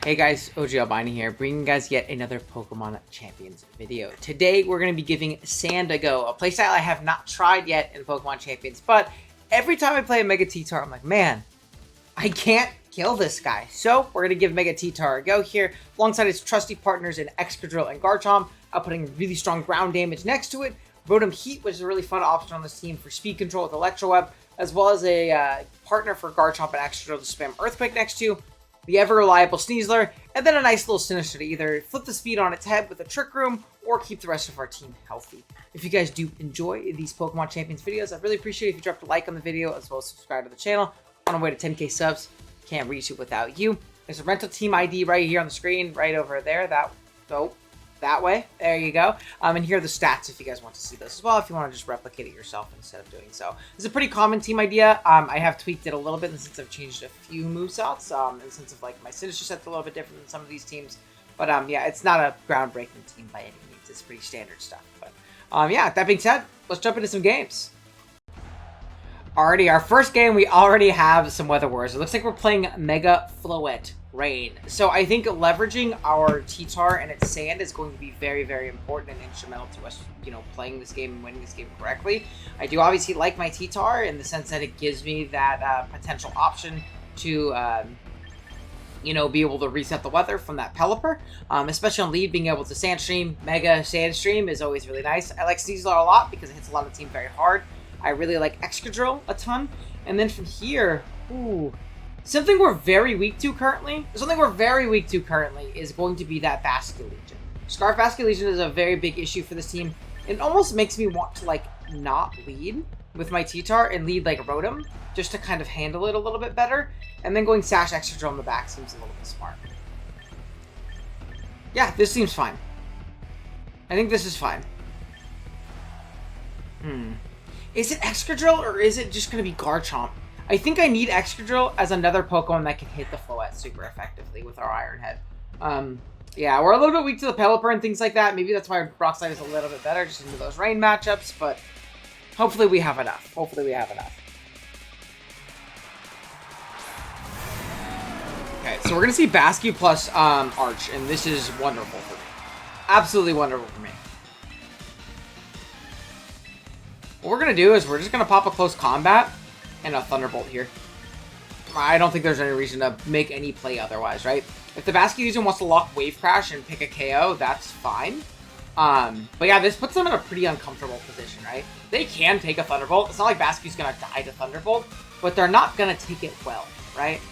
Hey guys, OG Albini here, bringing you guys yet another Pokemon Champions video. Today we're going to be giving Sand a go, a playstyle I have not tried yet in Pokemon Champions, but every time I play a Mega Tyranitar, I'm like, man, I can't kill this guy. So we're going to give Mega Tyranitar a go here, alongside its trusty partners in Excadrill and Garchomp, putting really strong ground damage next to it. Rotom Heat, which is a really fun option on this team for speed control with Electro Web, as well as a partner for Garchomp and Excadrill to spam Earthquake next to. The ever-reliable Sneasler, and then a nice little Sinister to either flip the speed on its head with a Trick Room, or keep the rest of our team healthy. If you guys do enjoy these Pokemon Champions videos, I'd really appreciate it if you dropped a like on the video, as well as subscribe to the channel. On our way to 10k subs, can't reach it without you. There's a rental team ID right here on the screen, right over there, that way. There you go. And here are the stats if you guys want to see those as well, if you want to just replicate it yourself instead of doing so. It's a pretty common team idea. I have tweaked it a little bit in the sense I've changed a few movesetts, in the sense of like my Sinister set's a little bit different than some of these teams. But yeah, it's not a groundbreaking team by any means. It's pretty standard stuff. But yeah, that being said, let's jump into some games. Alrighty, our first game, we already have some Weather Wars. It looks like we're playing Mega Floette Rain. So I think leveraging our T-Tar and its Sand is going to be very, very important and instrumental to us, playing this game and winning this game correctly. I do obviously like my T-Tar in the sense that it gives me that potential option to, be able to reset the weather from that Pelipper. Especially on lead, being able to Sandstream, Mega Sandstream is always really nice. I like Sneasler a lot because it hits a lot of the team very hard. I really like Excadrill a ton. And then from here, something we're very weak to currently is going to be that Basculegion. Scarf Basculegion is a very big issue for this team. It almost makes me want to, not lead with my T-Tar and lead, Rotom, just to kind of handle it a little bit better. And then going Sash Excadrill in the back seems a little bit smart. Yeah, this seems fine. I think this is fine. Is it Excadrill or is it just going to be Garchomp? I think I need Excadrill as another Pokemon that can hit the Floette super effectively with our Iron Head. Yeah, we're a little bit weak to the Pelipper and things like that. Maybe that's why Rock Slide is a little bit better just into those rain matchups, but hopefully we have enough. Okay, so we're going to see Bascu plus Arch, and this is wonderful for me. Absolutely wonderful for me. What we're going to do is we're just going to pop a close combat and a Thunderbolt here. I don't think there's any reason to make any play otherwise, right? If the Basculegion wants to lock Wave Crash and pick a KO, that's fine. But yeah, this puts them in a pretty uncomfortable position, right? They can take a Thunderbolt. It's not like Bascu's going to die to Thunderbolt, but they're not going to take it well, right?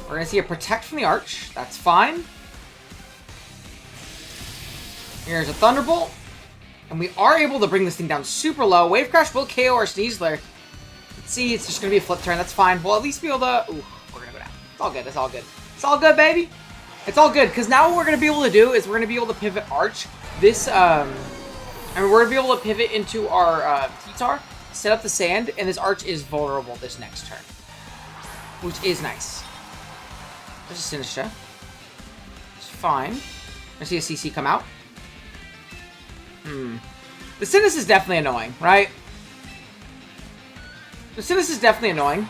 We're going to see a Protect from the Arch. That's fine. Here's a Thunderbolt. And we are able to bring this thing down super low. Wave Crash will KO our Sneasler. Let's see, it's just going to be a flip turn. That's fine. We'll at least be able to... Ooh, we're going to go down. It's all good. It's all good. It's all good, baby. It's all good. Because now what we're going to be able to do is we're going to be able to pivot Arch. This, we're going to be able to pivot into our T-Tar, set up the Sand, and this Arch is vulnerable this next turn. Which is nice. There's a Sinister. It's fine. I see a CC come out. The Sinus is definitely annoying, right? The Sinus is definitely annoying.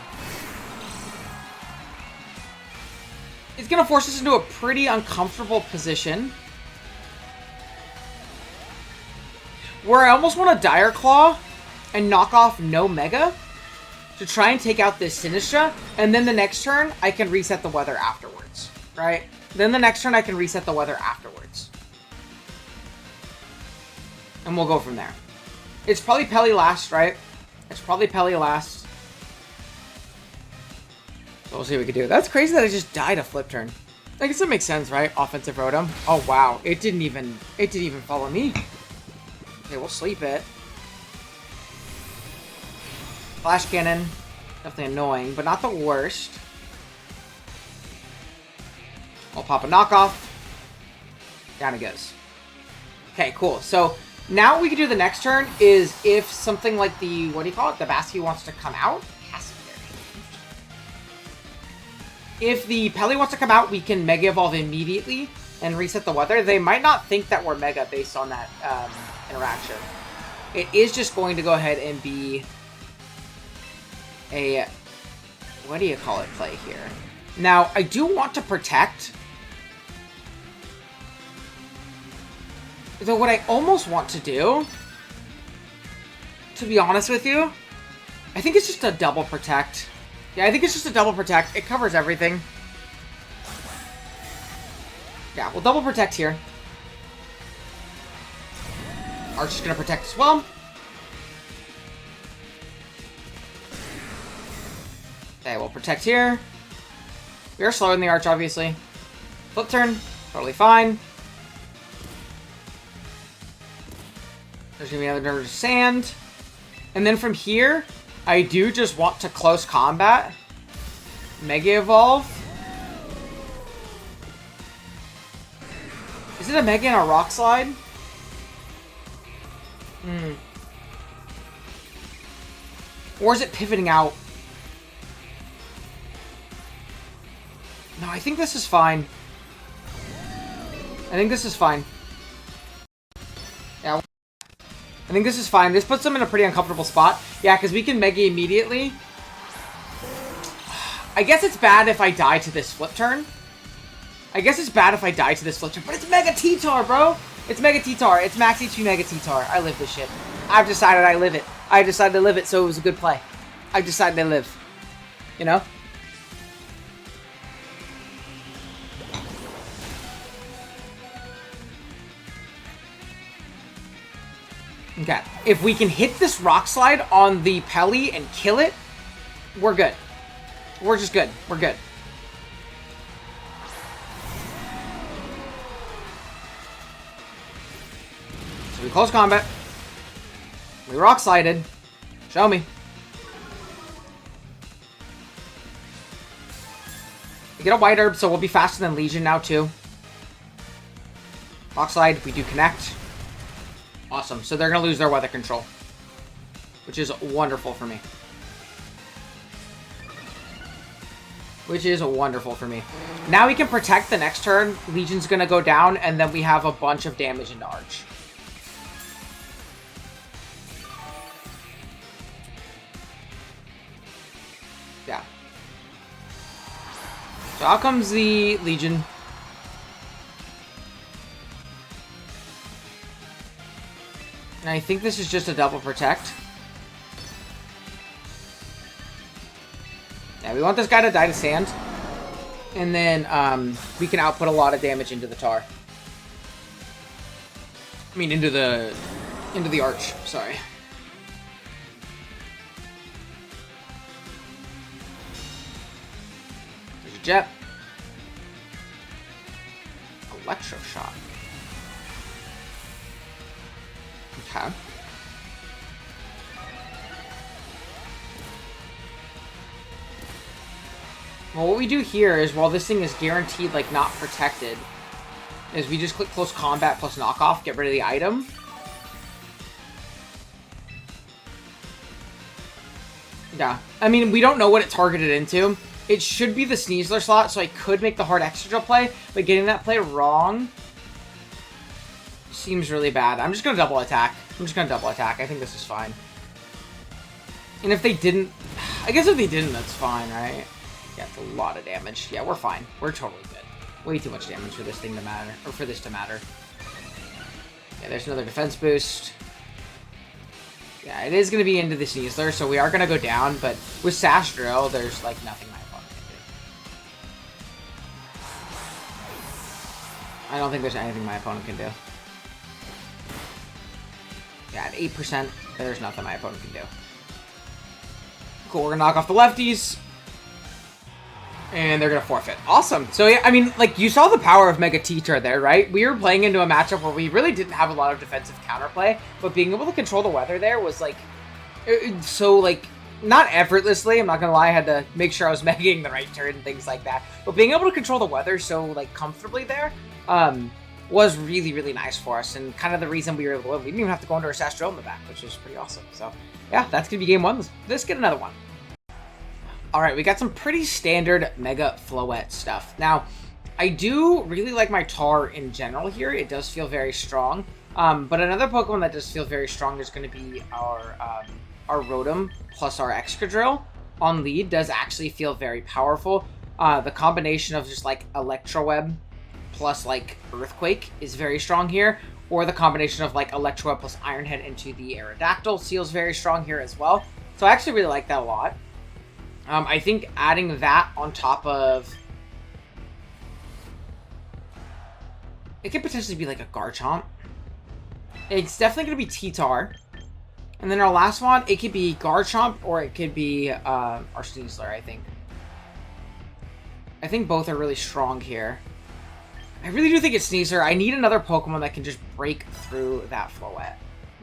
It's going to force us into a pretty uncomfortable position. Where I almost want to Dire Claw and knock off no Mega to try and take out this Sinistra, and then the next turn, I can reset the weather afterwards, right? Then the next turn, I can reset the weather afterwards. And we'll go from there. It's probably Pelly last, right? It's probably Pelly last. So we'll see what we can do. That's crazy that I just died a flip turn. I guess that makes sense, right? Offensive Rotom. Oh wow, it didn't even follow me. Okay, we'll sleep it. Flash Cannon. Definitely annoying, but not the worst. I'll pop a knockoff. Down it goes. Okay, cool. So now we can do the next turn is if something like the, what do you call it? The Bascu wants to come out. If the Pelly wants to come out, we can Mega Evolve immediately and reset the weather. They might not think that we're Mega based on that interaction. It is just going to go ahead and be a, what do you call it, play here? Now, I do want to protect. Though what I almost want to do, to be honest with you, I think it's just a double protect. Yeah, I think it's just a double protect. It covers everything. Yeah, we'll double protect here. Arch is going to protect as well. Okay, we'll protect here. We are slower than the Arch, obviously. Flip turn, totally fine. There's going to be another sand. And then from here, I do just want to close combat. Mega Evolve. Is it a Mega and a Rock Slide? Or is it pivoting out? No, I think this is fine. I think this is fine. Yeah. I think this is fine. This puts them in a pretty uncomfortable spot. Yeah, because we can Mega immediately. I guess it's bad if I die to this flip turn. But it's Mega T-Tar, bro. It's Mega T-Tar. It's max HP Mega T-Tar. I live this shit. I've decided I live it. I decided to live it, so it was a good play. I decided to live. You know? Okay. If we can hit this Rock Slide on the Pelly and kill it, we're good. We're just good. We're good. So we close combat. We Rock Slided. Show me. We get a White Herb, so we'll be faster than Legion now, too. Rock Slide, we do connect. Awesome. So they're going to lose their weather control, which is wonderful for me. Now we can protect the next turn. Legion's going to go down, and then we have a bunch of damage into Arch. Yeah. So out comes the Legion. And I think this is just a double protect. Yeah, we want this guy to die to sand. And then we can output a lot of damage into the Tar. I mean, into the Arch, sorry. There's a Jet. Electro Shot. Okay. Well, what we do here is, while this thing is guaranteed, like, not protected, is we just click Close Combat plus Knockoff, get rid of the item. Yeah. I mean, we don't know what it targeted into. It should be the Sneasler slot, so I could make the hard Excadrill play, but getting that play wrong seems really bad. I'm just going to double attack. I think this is fine. And if they didn't... I guess if they didn't, that's fine, right? Yeah, it's a lot of damage. Yeah, we're fine. We're totally good. Way too much damage for this thing to matter. Or for this to matter. Yeah, there's another defense boost. Yeah, it is going to be into the Sneasler, so we are going to go down. But with Sash Drill, there's, like, nothing my opponent can do. I don't think there's anything my opponent can do. Yeah, at 8%, there's nothing my opponent can do. Cool, we're gonna knock off the lefties. And they're gonna forfeit. Awesome. So, yeah, I mean, like, you saw the power of Mega T-Tar there, right? We were playing into a matchup where we really didn't have a lot of defensive counterplay, but being able to control the weather there was, like, so, like, not effortlessly. I'm not gonna lie, I had to make sure I was megaing the right turn and things like that. But being able to control the weather so, like, comfortably there, was really, really nice for us, and kind of the reason we were able to win. We didn't even have to go into our Sash Drill in the back, which is pretty awesome. So, yeah, that's going to be game one. Let's get another one. All right, we got some pretty standard Mega Floette stuff. Now, I do really like my Tar in general here. It does feel very strong. But another Pokemon that does feel very strong is going to be our Rotom plus our Excadrill on lead. Does actually feel very powerful. The combination of just like Electro Web plus like Earthquake is very strong here. Or the combination of like Electro Web plus Iron Head into the Aerodactyl feels very strong here as well. So I actually really like that a lot. I think adding that on top of... It could potentially be like a Garchomp. It's definitely going to be T-Tar. And then our last one, it could be Garchomp or it could be our Sneasler, I think. I think both are really strong here. I really do think it's Sneasler. I need another Pokemon that can just break through that Floette.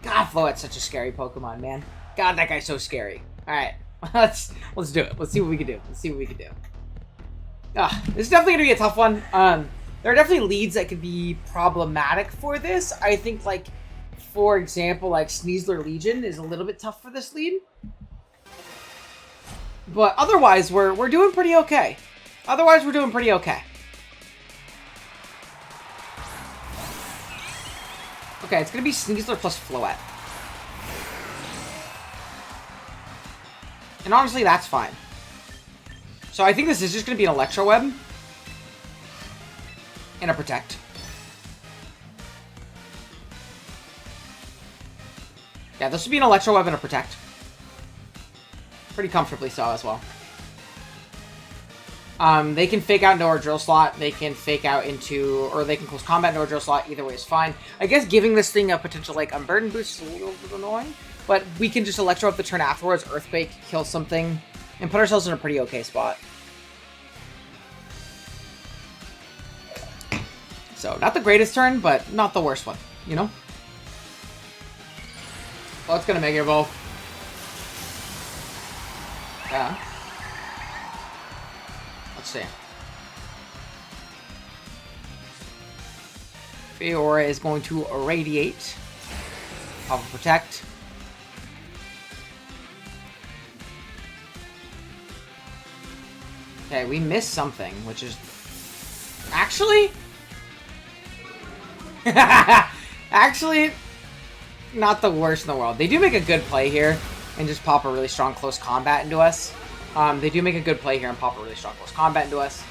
God, Floette's such a scary Pokemon, man. God, that guy's so scary. Alright, let's do it. Let's see what we can do. Let's see what we can do. This is definitely going to be a tough one. There are definitely leads that could be problematic for this. I think, like, for example, like Sneasler Legion is a little bit tough for this lead. But otherwise, we're doing pretty okay. Otherwise, we're doing pretty okay. Okay, it's going to be Sneasler plus Floette. And honestly, that's fine. So I think this is just going to be an Electro Web. And a Protect. Yeah, this would be an Electro Web and a Protect. Pretty comfortably so as well. They can fake out into our drill slot. They can fake out into, or they can close combat into our drill slot. Either way is fine. I guess giving this thing a potential like Unburden boost is a little bit annoying, but we can just Electro up the turn afterwards, Earthquake, kill something, and put ourselves in a pretty okay spot. So not the greatest turn, but not the worst one, you know. Well, it's gonna Mega Evolve. Yeah. Let's see. Fiora is going to Irradiate. Pop a Protect. Okay, we missed something, which is... Actually? Actually, not the worst in the world. They do make a good play here and just pop a really strong close combat into us. They do make a good play here and pop a really strong close combat into us.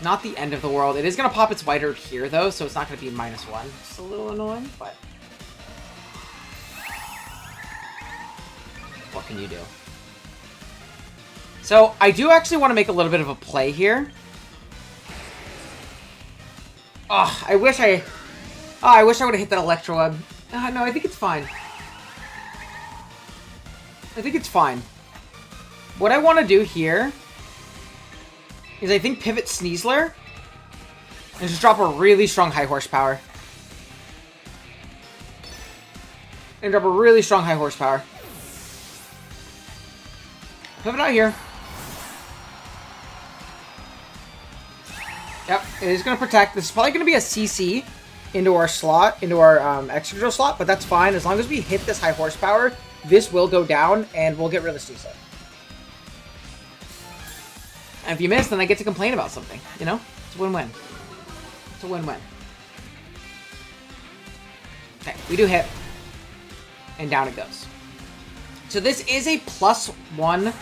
Not the end of the world. It is going to pop its White Herb here, though, so it's not going to be -1. It's a little annoying, but... What can you do? So, I do actually want to make a little bit of a play here. Oh, I wish I would have hit that Electro Web. No, I think it's fine. I think it's fine. What I want to do here is I think pivot Sneasler and just drop a really strong high horsepower. And drop a really strong high horsepower. Pivot out here. Yep, it is going to Protect. This is probably going to be a CC into our slot, into our Excadrill slot, but that's fine. As long as we hit this high horsepower, this will go down, and we'll get rid of Sneasler. And if you miss, then I get to complain about something, you know? It's a win-win. It's a win-win. Okay, we do hit, and down it goes. So this is a +1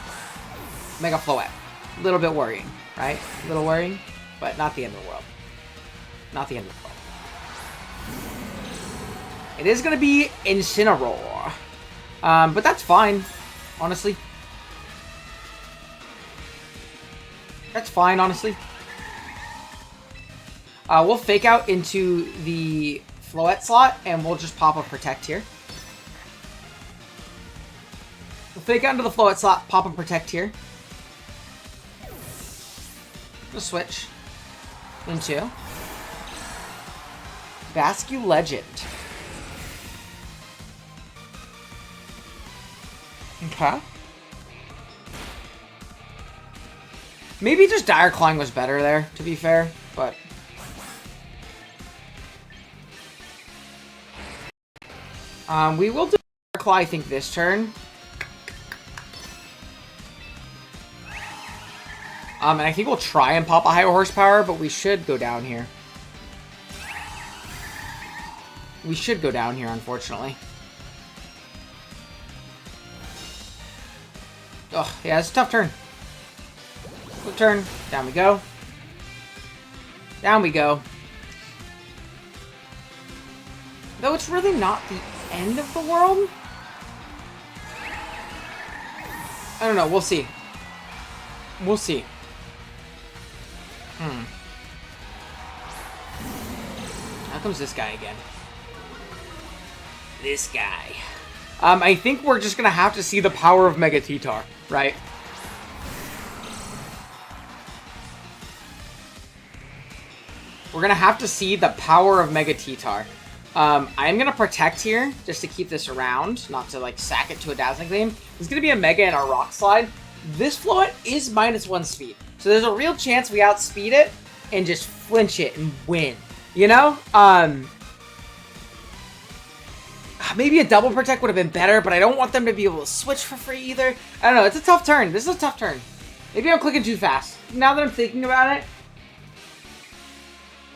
Mega Floette. A little bit worrying, right? A little worrying. But not the end of the world. Not the end of the world. It is going to be Incineroar. But that's fine, honestly. That's fine, honestly. We'll fake out into the Floette slot, and we'll just pop a Protect here. We'll fake out into the Floette slot, pop a Protect here. We'll switch into Bascu Legend. Okay. Maybe just Dire Clawing was better there, to be fair, but... we will do Dire Claw, I think, this turn. And I think we'll try and pop a higher horsepower, but we should go down here. We should go down here, unfortunately. Ugh, yeah, it's a tough turn. Quick turn. Down we go. Down we go. Though it's really not the end of the world. I don't know. We'll see. We'll see. How comes this guy again? This guy. I think we're just gonna have to see the power of Mega Tyranitar, right? We're gonna have to see the power of Mega Tyranitar. I'm gonna protect here just to keep this around, not to like sack it to a Dazzling Gleam. There's gonna be a Mega and a Rock Slide. This Floette is -1 speed, so there's a real chance we outspeed it and just flinch it and win. You know? Maybe a double protect would have been better, but I don't want them to be able to switch for free either. I don't know. It's a tough turn. This is a tough turn. Maybe I'm clicking too fast. Now that I'm thinking about it,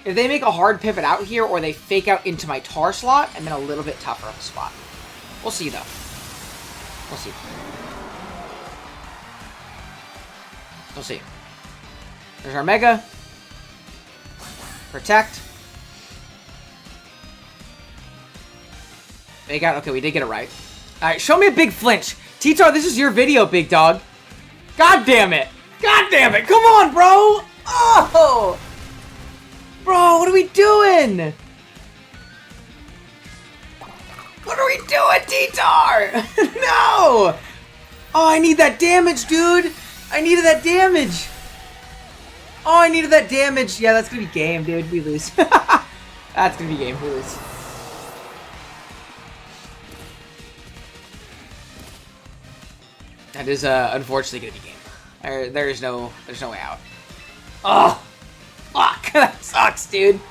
if they make a hard pivot out here or they fake out into my tar slot, I'm in a little bit tougher of a spot. We'll see, though. We'll see. We'll see. There's our Mega. Protect. Fake out. Okay, we did get it right. Alright, show me a big flinch. Tyranitar, this is your video, big dog. God damn it. God damn it. Come on, bro. Oh! Bro, what are we doing? What are we doing, Tyranitar? No! Oh, I need that damage, dude. I needed that damage. Oh, I needed that damage. Yeah, that's gonna be game, dude. We lose. That's gonna be game. We lose. That is unfortunately gonna be game. There's no way out. Oh, fuck! That sucks, dude.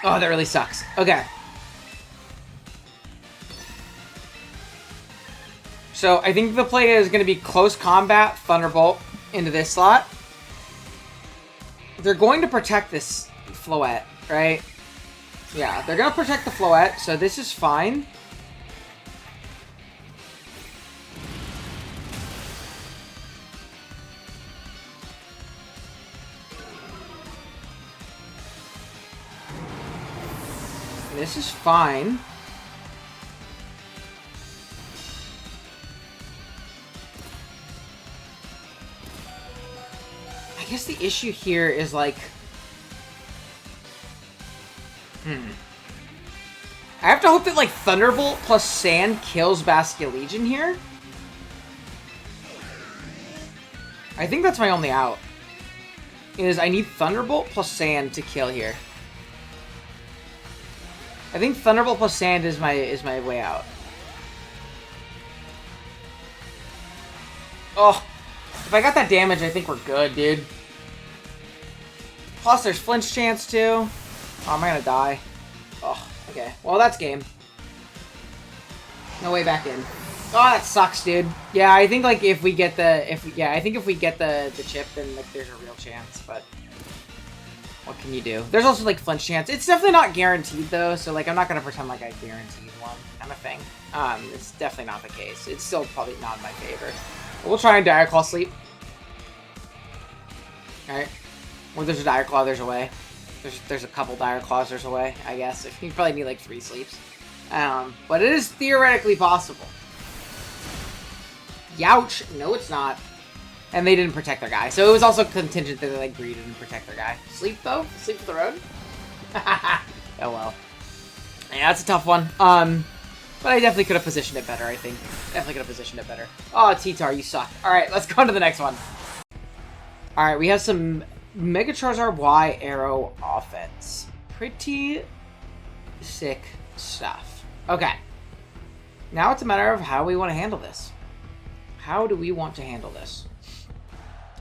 Oh, that really sucks. Okay. So I think the play is going to be close combat, Thunderbolt into this slot. They're going to protect this Floette, right? Yeah, they're going to protect the Floette, so this is fine. This is fine. I guess the issue here is like... I have to hope that like Thunderbolt plus Sand kills Basculegion here. I think that's my only out. Is I need Thunderbolt plus Sand to kill here. I think Thunderbolt plus Sand is my way out. Oh, if I got that damage, I think we're good, dude. Plus, there's flinch chance too. Oh, am I gonna die? Oh, okay. Well, that's game. No way back in. Oh, that sucks, dude. Yeah, I think like if we get the I think if we get the chip, then like there's a real chance, but. What can you do? There's also, like, flinch chance. It's definitely not guaranteed, though, so, like, I'm not going to pretend like I guaranteed one kind of thing. It's definitely not the case. It's still probably not in my favor. But we'll try and Dire Claw sleep. Alright. Where there's a Dire Claw, there's a way. There's a couple Dire Claws, there's a way, I guess. You probably need, like, 3 sleeps. But it is theoretically possible. Youch! No, it's not. And they didn't protect their guy. So it was also contingent that they like greeted and protect their guy. Sleep though? Sleep with the road? Oh well. Yeah, that's a tough one. But I definitely could have positioned it better, I think. Definitely could have positioned it better. Oh, Tyranitar, you suck. Alright, let's go on to the next one. Alright, we have some Mega Charizard Y Arrow offense. Pretty sick stuff. Okay. Now it's a matter of how we want to handle this. How do we want to handle this?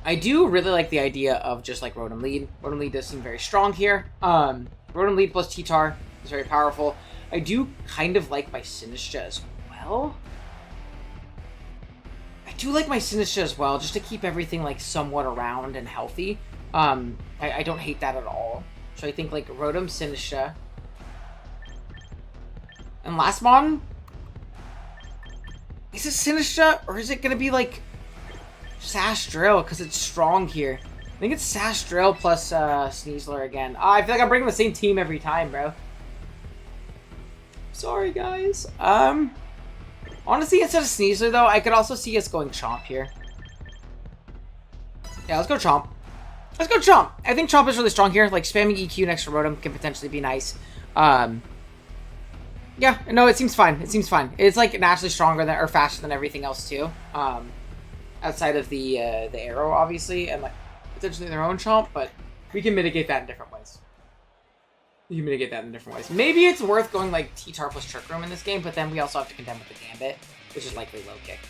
I do really like the idea of just like Rotom Lead. Rotom Lead does seem very strong here. Rotom Lead plus Tyranitar is very powerful. I do kind of like my Sinistcha as well. I do like my Sinistcha as well, just to keep everything like somewhat around and healthy. I don't hate that at all. So I think like Rotom, Sinistcha. And last mon, Is it Sinistra or is it gonna be like Sash Drill because it's strong here? I think it's Sash Drill plus Sneasler again. I feel like I'm bringing the same team every time, bro. Sorry, guys. Honestly, instead of Sneasler, though, I could also see us going Chomp here. Yeah, let's go Chomp. Let's go Chomp. I think Chomp is really strong here. Like, spamming EQ next to Rotom can potentially be nice. Yeah, no, it seems fine. It seems fine. It's, like, naturally stronger than, or faster than everything else, too. Outside of the arrow, obviously, and, like, potentially their own Chomp, but we can mitigate that in different ways. Maybe it's worth going, like, T-Tar plus Trick Room in this game, but then we also have to contend with the Gambit, which is likely low kick.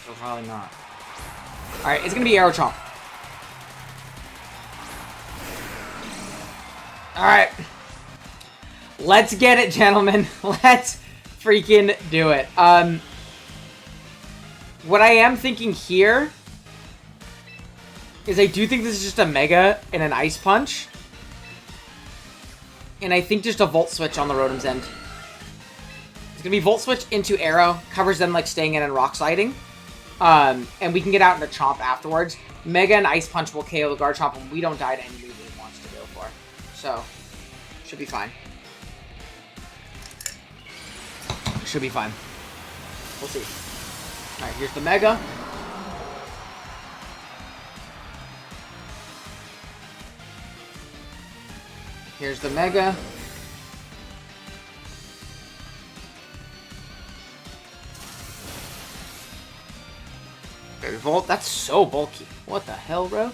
So probably not. Alright, it's gonna be Arrow Chomp. Alright. Let's get it, gentlemen. Let's freaking do it. What I am thinking here is I do think this is just a Mega and an Ice Punch. And I think just a Volt Switch on the Rotom's end. It's gonna be Volt Switch into Arrow, covers them like staying in and Rock Sliding. And we can get out into Chomp afterwards. Mega and Ice Punch will KO the Garchomp and we don't die to any move that he wants to go for. So, should be fine. Should be fine. We'll see. Alright, here's the Mega. Here's the Mega. Volt, that's so bulky. What the hell, bro?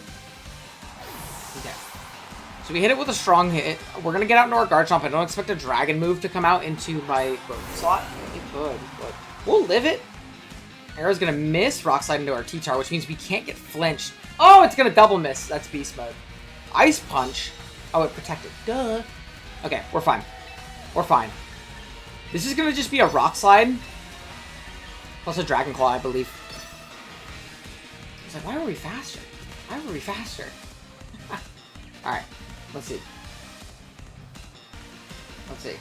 Okay. So we hit it with a strong hit. We're going to get out into our Garchomp. I don't expect a Dragon move to come out into my Rotom slot. It could, but we'll live it. Arrow's going to miss. Rock Slide into our T-Tar, which means we can't get flinched. Oh, it's going to double miss. That's Beast Mode. Ice Punch. Oh, it protected. Duh. Okay, we're fine. We're fine. This is going to just be a Rock Slide. Plus a Dragon Claw, I believe. It's like, why were we faster? Why were we faster? Alright, let's see. Let's see.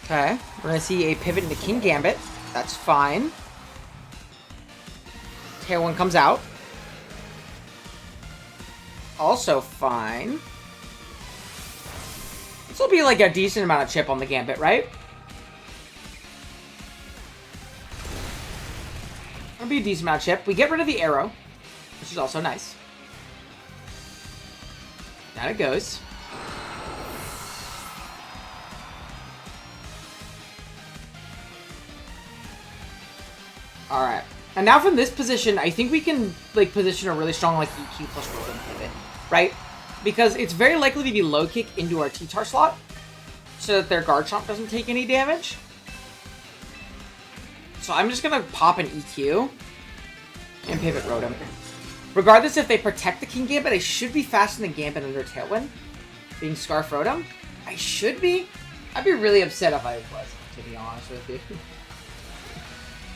Okay, we're going to see a pivot into King Gambit. That's fine. Tailwind comes out. Also fine. This will be like a decent amount of chip on the Gambit, right? It'll be a decent amount of chip. We get rid of the arrow, which is also nice. Down it goes. Alright. And now from this position, I think we can like position a really strong like EQ plus Rotom pivot, right? Because it's very likely to be low kick into our T-Tar slot, so that their Garchomp doesn't take any damage. So I'm just gonna pop an EQ and pivot Rotom. Regardless if they protect the King Gambit, I should be faster than Gambit under Tailwind. Being Scarf Rotom, I should be. I'd be really upset if I wasn't, to be honest with you.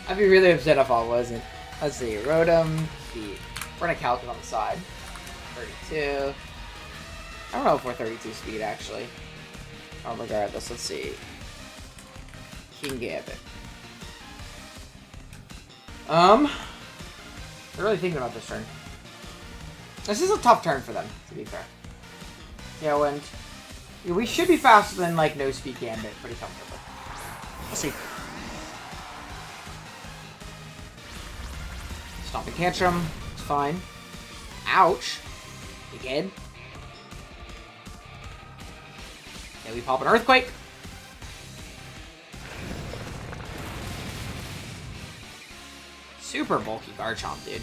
I'd be really upset if I wasn't. Let's see, Rotom, feet. We're gonna calculate on the side. 32. I don't know if we're 32 speed, actually. Oh, regardless, let's see. King Gambit. I'm really thinking about this turn. This is a tough turn for them, to be fair. Tailwind. Yeah, we should be faster than, like, no speed Gambit, pretty comfortable. Let's see. Stomping Tantrum. It's fine. Ouch. You good? Yeah, we pop an Earthquake. Super bulky Garchomp, dude.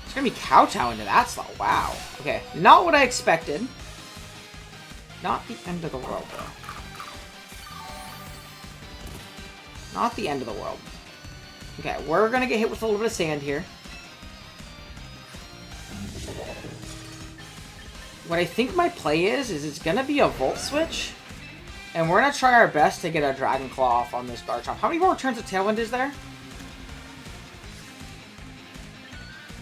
It's gonna be Kowtow into that slot. Wow. Okay, not what I expected. Not the end of the world, though. Not the end of the world. Okay, we're gonna get hit with a little bit of sand here. What I think my play is it's gonna be a Volt Switch. And we're gonna try our best to get a Dragon Claw off on this Garchomp. How many more turns of Tailwind is there?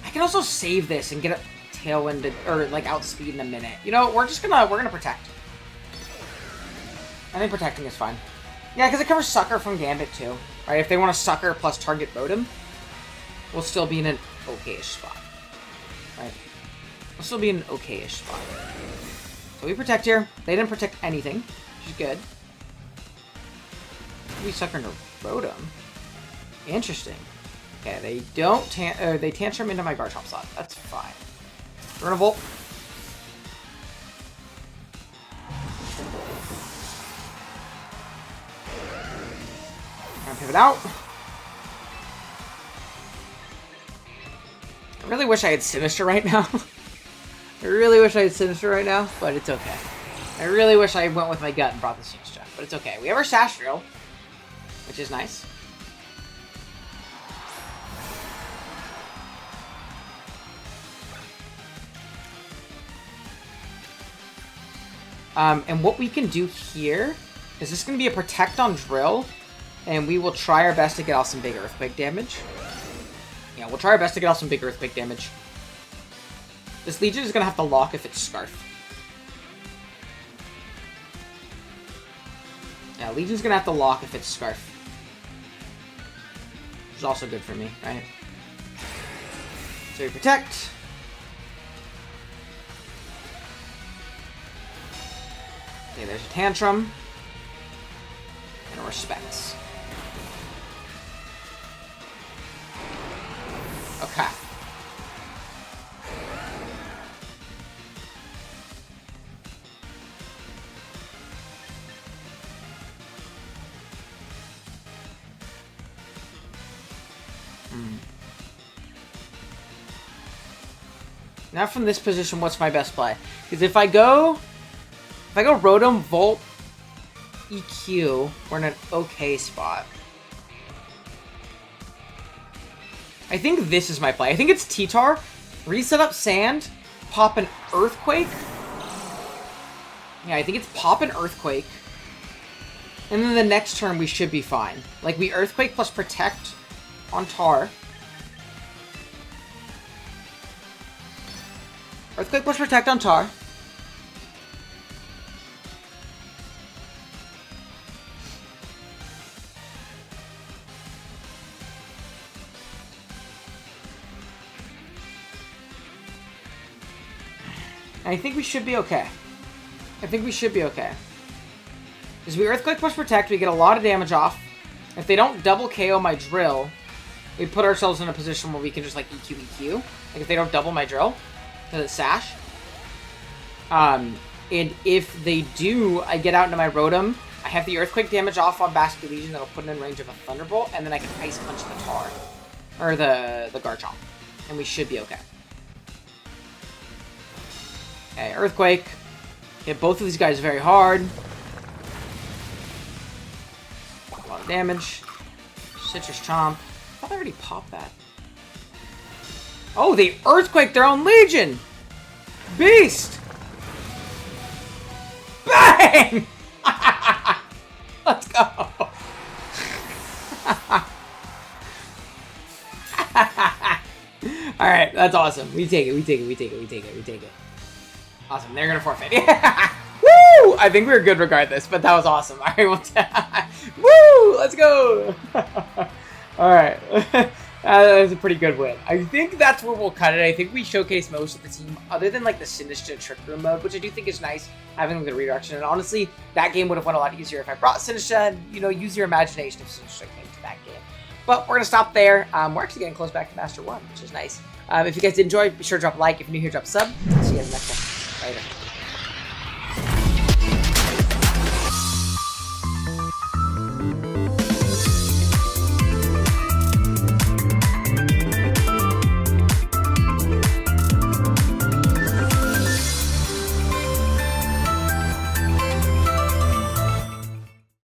I can also save this and get a Tailwind or like outspeed in a minute. You know, we're gonna protect. I think protecting is fine. Yeah, because it covers Sucker from Gambit too. Right? If they want to Sucker plus target Rotom, we'll still be in an okay-ish spot. Right? We'll still be in an okay-ish spot. So we protect here. They didn't protect anything, which is good. We Sucker into Rotom. Interesting. Okay, they don't they Tantrum into my Garchomp slot. That's fine. We're gonna Volt. Pivot out. I really wish I had Sinister right now. I really wish I had Sinister right now, but it's okay. I really wish I went with my gut and brought the Sinister, but it's okay. We have our Sash Drill, which is nice. And what we can do here is this going to be a Protect on Drill. And we will try our best to get off some big Earthquake damage. Yeah, we'll try our best to get off some big Earthquake damage. This Legion is going to have to lock if it's Scarf. Yeah, Legion's going to have to lock if it's Scarf. Which is also good for me, right? So we Protect. Okay, there's a Tantrum. And a Respects. Okay. Now from this position, what's my best play? Because if I go Rotom, Volt, EQ, we're in an okay spot. I think this is my play. I think it's T-Tar, reset up Sand, pop an Earthquake. Yeah, I think it's pop an Earthquake. And then the next turn we should be fine. Like, we Earthquake plus Protect on Tar. Earthquake plus Protect on Tar. I think we should be okay. I think we should be okay. Because we Earthquake plus Protect, we get a lot of damage off. If they don't double KO my Drill, we put ourselves in a position where we can just like EQ. Like if they don't double my Drill, because it's Sash. And if they do, I get out into my Rotom. I have the Earthquake damage off on Basket Legion that'll put it in range of a Thunderbolt, and then I can Ice Punch the Tar. Or the Garchomp. And we should be okay. Okay, Earthquake. Hit both of these guys very hard. A lot of damage. Citrus Chomp. I thought I already popped that. Oh, they Earthquake their own Legion! Beast! Bang! Let's go! Alright, that's awesome. We take it. Awesome, they're gonna forfeit. Yeah! Woo! I think we were good regardless, but that was awesome. Alright, woo! Let's go! Alright. That was a pretty good win. I think that's where we'll cut it. I think we showcased most of the team, other than like the Sinister Trick Room mode, which I do think is nice, having the redirection. And honestly, that game would have went a lot easier if I brought Sinister and, you know, use your imagination if Sinister came to that game. But we're going to stop there. We're actually getting close back to Master 1, which is nice. If you guys did enjoy, be sure to drop a like. If you're new here, drop a sub. See you guys next time. Later.